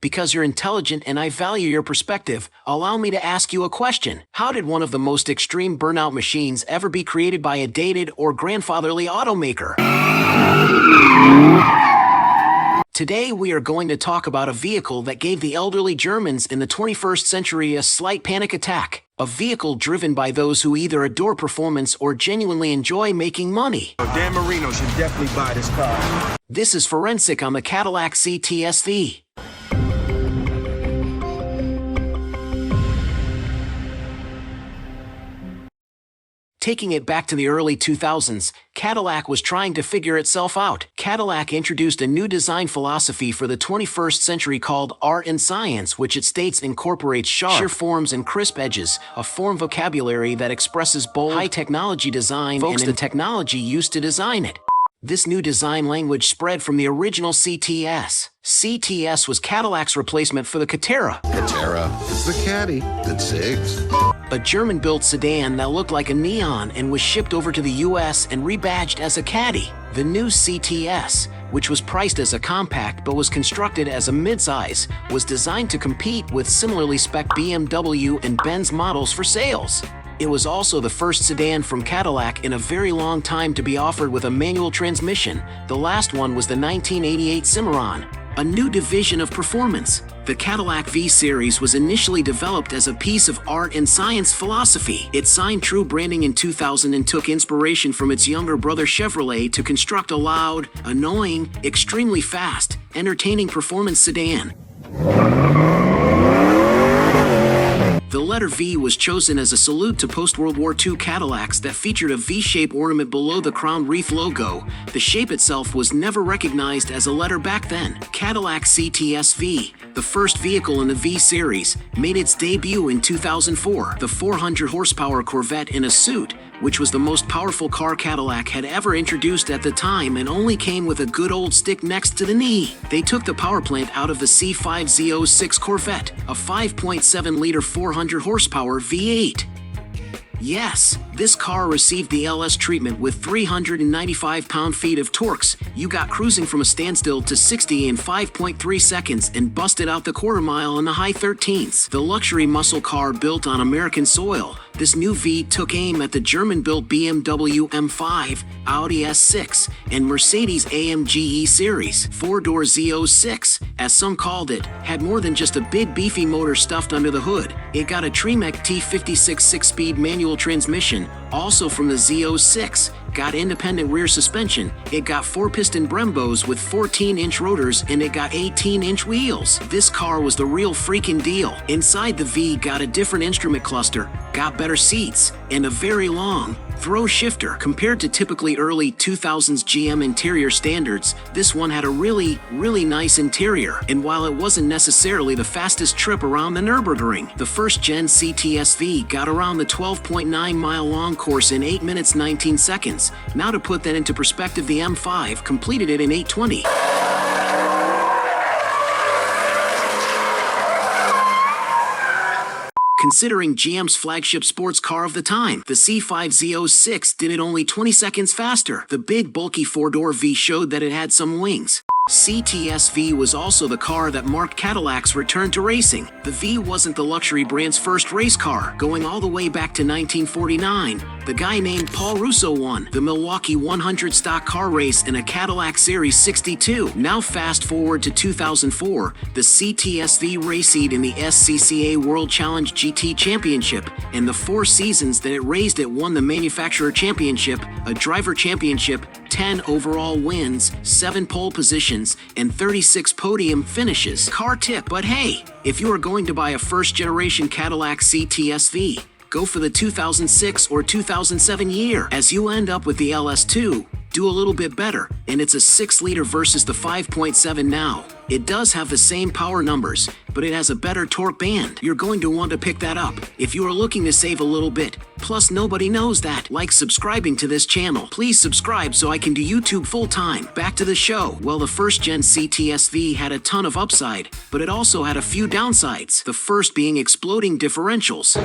Because you're intelligent and I value your perspective, allow me to ask you a question. How did one of the most extreme burnout machines ever be created by a dated or grandfatherly automaker? Today we are going to talk about a vehicle that gave the elderly Germans in the 21st century a slight panic attack. A vehicle driven by those who either adore performance or genuinely enjoy making money. Dan Marino should definitely buy this car. This is Forensic on the Cadillac CTS V. Taking it back to the early 2000s, Cadillac was trying to figure itself out. Cadillac introduced a new design philosophy for the 21st century called Art and Science, which it states incorporates sharp forms and crisp edges, a form vocabulary that expresses bold, high-technology design and the technology used to design it. This new design language spread from the original CTS. CTS was Cadillac's replacement for the Catera. It's the Caddy that zigs. A German-built sedan that looked like a neon and was shipped over to the US and rebadged as a Caddy. The new CTS, which was priced as a compact but was constructed as a midsize, was designed to compete with similarly spec'd BMW and Benz models for sales. It was also the first sedan from Cadillac in a very long time to be offered with a manual transmission. The last one was the 1988 Cimarron, a new division of performance. The Cadillac V Series was initially developed as a piece of art and science philosophy. It signed true branding in 2000 and took inspiration from its younger brother Chevrolet to construct a loud, annoying, extremely fast, entertaining performance sedan. The letter V was chosen as a salute to post-World War II Cadillacs that featured a V-shaped ornament below the crown wreath logo. The shape itself was never recognized as a letter back then. Cadillac CTS V, the first vehicle in the V series, made its debut in 2004. The 400-horsepower Corvette in a suit, which was the most powerful car Cadillac had ever introduced at the time and only came with a good old stick next to the knee. They took the power plant out of the C5Z06 Corvette, a 5.7-liter 400-horsepower V8. Yes, this car received the LS treatment with 395 pound-feet of torques. You got cruising from a standstill to 60 in 5.3 seconds and busted out the quarter mile in the high 13s. The luxury muscle car built on American soil, this new V took aim at the German-built BMW M5, Audi S6, and Mercedes-AMG E-Series. Four-door Z06, as some called it, had more than just a big beefy motor stuffed under the hood. It got a Tremec T56 6-speed manual transmission, also from the Z06, got independent rear suspension, it got 4-piston Brembos with 14-inch rotors, and it got 18-inch wheels. This car was the real freaking deal. Inside the V got a different instrument cluster, got better seats, and a very long throw shifter. Compared to typically early 2000s GM interior standards, this one had a really nice interior. And while it wasn't necessarily the fastest trip around the Nürburgring, the first-gen CTS V got around the 12.9-mile-long course in 8 minutes 19 seconds. Now to put that into perspective, the M5 completed it in 8:20. Considering GM's flagship sports car of the time, the C5Z06 did it only 20 seconds faster. The big, bulky four-door V showed that it had some wings. CTS V was also the car that marked Cadillac's return to racing. The V wasn't the luxury brand's first race car. Going all the way back to 1949, the guy named Paul Russo won the Milwaukee 100 stock car race in a Cadillac Series 62. Now fast forward to 2004, the CTS V raced in the SCCA World Challenge GT Championship, and the 4 seasons that it raced it won the Manufacturer Championship, a Driver Championship, 10 overall wins, 7 pole positions, and 36 podium finishes. Car tip, but hey, if you are going to buy a first-generation Cadillac CTS V, go for the 2006 or 2007 year, as you end up with the LS2. Do a little bit better, and it's a 6-liter versus the 5.7 now. It does have the same power numbers, but it has a better torque band. You're going to want to pick that up if you are looking to save a little bit. Plus, nobody knows that. Like subscribing to this channel. Please subscribe so I can do YouTube full-time. Back to the show. Well, the first-gen CTS V had a ton of upside, but it also had a few downsides. The first being exploding differentials.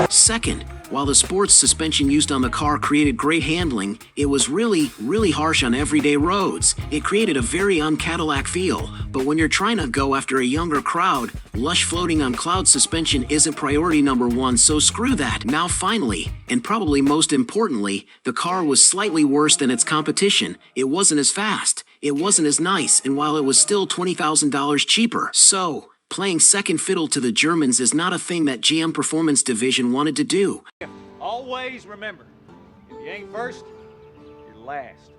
Second, while the sports suspension used on the car created great handling, it was really harsh on everyday roads. It created a very un-Cadillac feel, but when you're trying to go after a younger crowd, lush floating on cloud suspension isn't priority number one, so screw that. Now finally, and probably most importantly, the car was slightly worse than its competition. It wasn't as fast, it wasn't as nice, and while it was still $20,000 cheaper. So, playing second fiddle to the Germans is not a thing that GM Performance Division wanted to do. Always remember, if you ain't first, you're last.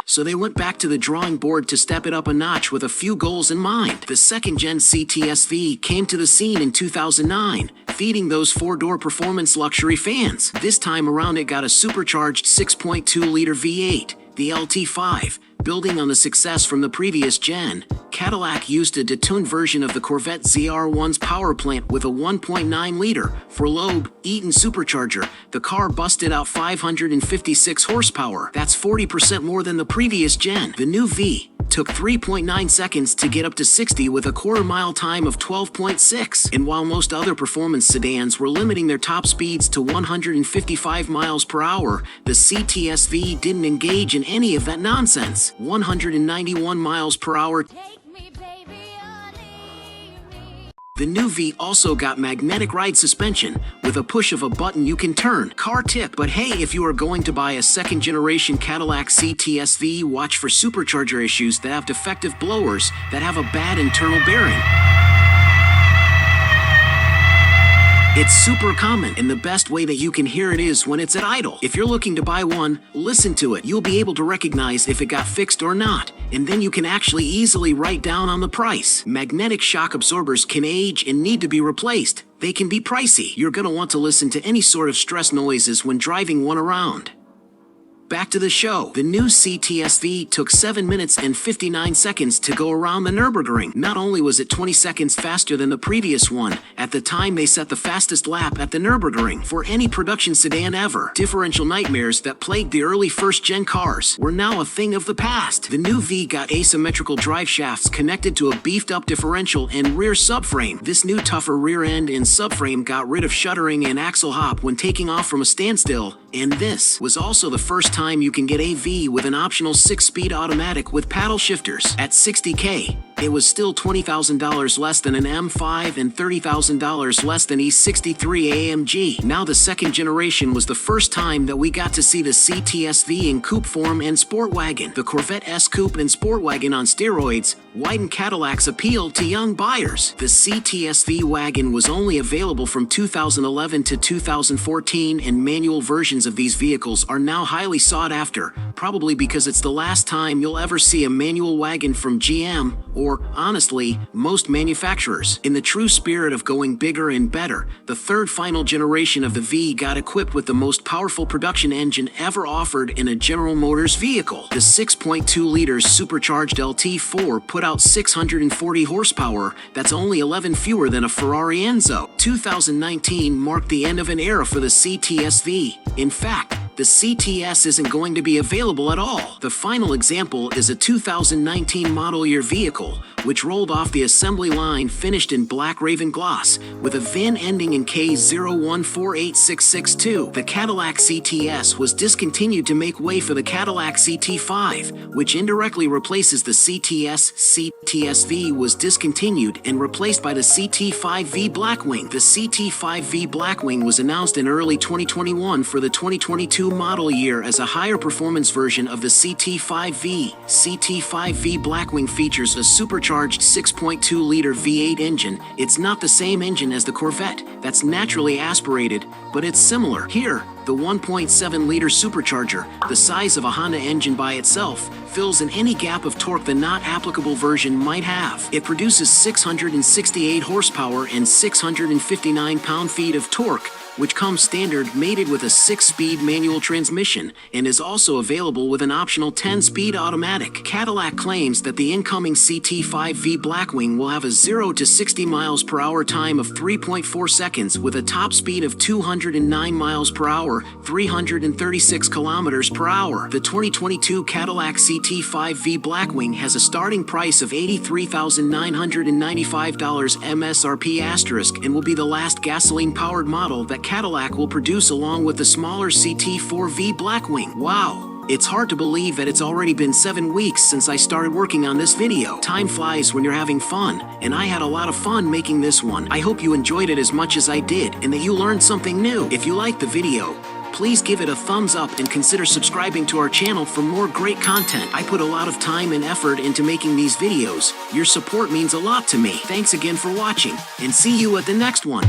So they went back to the drawing board to step it up a notch with a few goals in mind. The second-gen CTS V came to the scene in 2009, feeding those four-door performance luxury fans. This time around it got a supercharged 6.2-liter V8, the LT5. Building on the success from the previous gen, Cadillac used a detuned version of the Corvette ZR1's power plant with a 1.9-liter Forlobe Eaton supercharger. The car busted out 556 horsepower. That's 40% more than the previous gen. The new V took 3.9 seconds to get up to 60 with a quarter-mile time of 12.6. And while most other performance sedans were limiting their top speeds to 155 miles per hour, the CTS V didn't engage in any of that nonsense. 191 miles per hour. The new V also got magnetic ride suspension. With a push of a button you can turn. Car tip, but hey, if you are going to buy a second-generation Cadillac CTS V, watch for supercharger issues that have defective blowers that have a bad internal bearing. It's super common, and the best way that you can hear it is when it's at idle. If you're looking to buy one, listen to it. You'll be able to recognize if it got fixed or not, and then you can actually easily write down on the price. Magnetic shock absorbers can age and need to be replaced. They can be pricey. You're gonna want to listen to any sort of stress noises when driving one around. Back to the show. The new CTS V took 7 minutes and 59 seconds to go around the Nürburgring. Not only was it 20 seconds faster than the previous one, at the time they set the fastest lap at the Nürburgring for any production sedan ever. Differential nightmares that plagued the early first-gen cars were now a thing of the past. The new V got asymmetrical drive shafts connected to a beefed-up differential and rear subframe. This new tougher rear end and subframe got rid of shuddering and axle hop when taking off from a standstill, and this was also the first time you can get a V with an optional 6-speed automatic with paddle shifters. At $60K, it was still $20,000 less than an M5 and $30,000 less than E63 AMG. Now the second generation was the first time that we got to see the CTS V in coupe form and sport wagon. The Corvette S Coupe and sport wagon on steroids widened Cadillac's appeal to young buyers. The CTS V wagon was only available from 2011 to 2014, and manual versions of these vehicles are now highly sought after, probably because it's the last time you'll ever see a manual wagon from GM, or, honestly, most manufacturers. In the true spirit of going bigger and better, the third final generation of the V got equipped with the most powerful production engine ever offered in a General Motors vehicle. The 6.2-liter supercharged LT4 put out 640 horsepower. That's only 11 fewer than a Ferrari Enzo. 2019 marked the end of an era for the CTS V. In fact, the CTS isn't going to be available at all. The final example is a 2019 model year vehicle, which rolled off the assembly line finished in black raven gloss, with a VIN ending in K0148662. The Cadillac CTS was discontinued to make way for the Cadillac CT5, which indirectly replaces the CTS. CTS V was discontinued and replaced by the CT5V Blackwing. The CT5V Blackwing was announced in early 2021 for the 2022 model year as a higher performance version of the CT5V. CT5V Blackwing features a supercharged 6.2-liter V8 engine. It's not the same engine as the Corvette, that's naturally aspirated, but it's similar. Here, the 1.7-liter supercharger, the size of a Honda engine by itself, fills in any gap of torque the not applicable version might have. It produces 668 horsepower and 659 pound-feet of torque, which comes standard mated with a 6-speed manual transmission and is also available with an optional 10-speed automatic. Cadillac claims that the incoming CT5V Blackwing will have a 0 to 60 miles per hour time of 3.4 seconds with a top speed of 209 miles per hour, 336 kilometers per hour. The 2022 Cadillac CT5V Blackwing has a starting price of $83,995 MSRP * and will be the last gasoline-powered model that Cadillac will produce along with the smaller CT4V Blackwing. Wow! It's hard to believe that it's already been 7 weeks since I started working on this video. Time flies when you're having fun, and I had a lot of fun making this one. I hope you enjoyed it as much as I did, and that you learned something new. If you liked the video, please give it a thumbs up and consider subscribing to our channel for more great content. I put a lot of time and effort into making these videos. Your support means a lot to me. Thanks again for watching, and see you at the next one.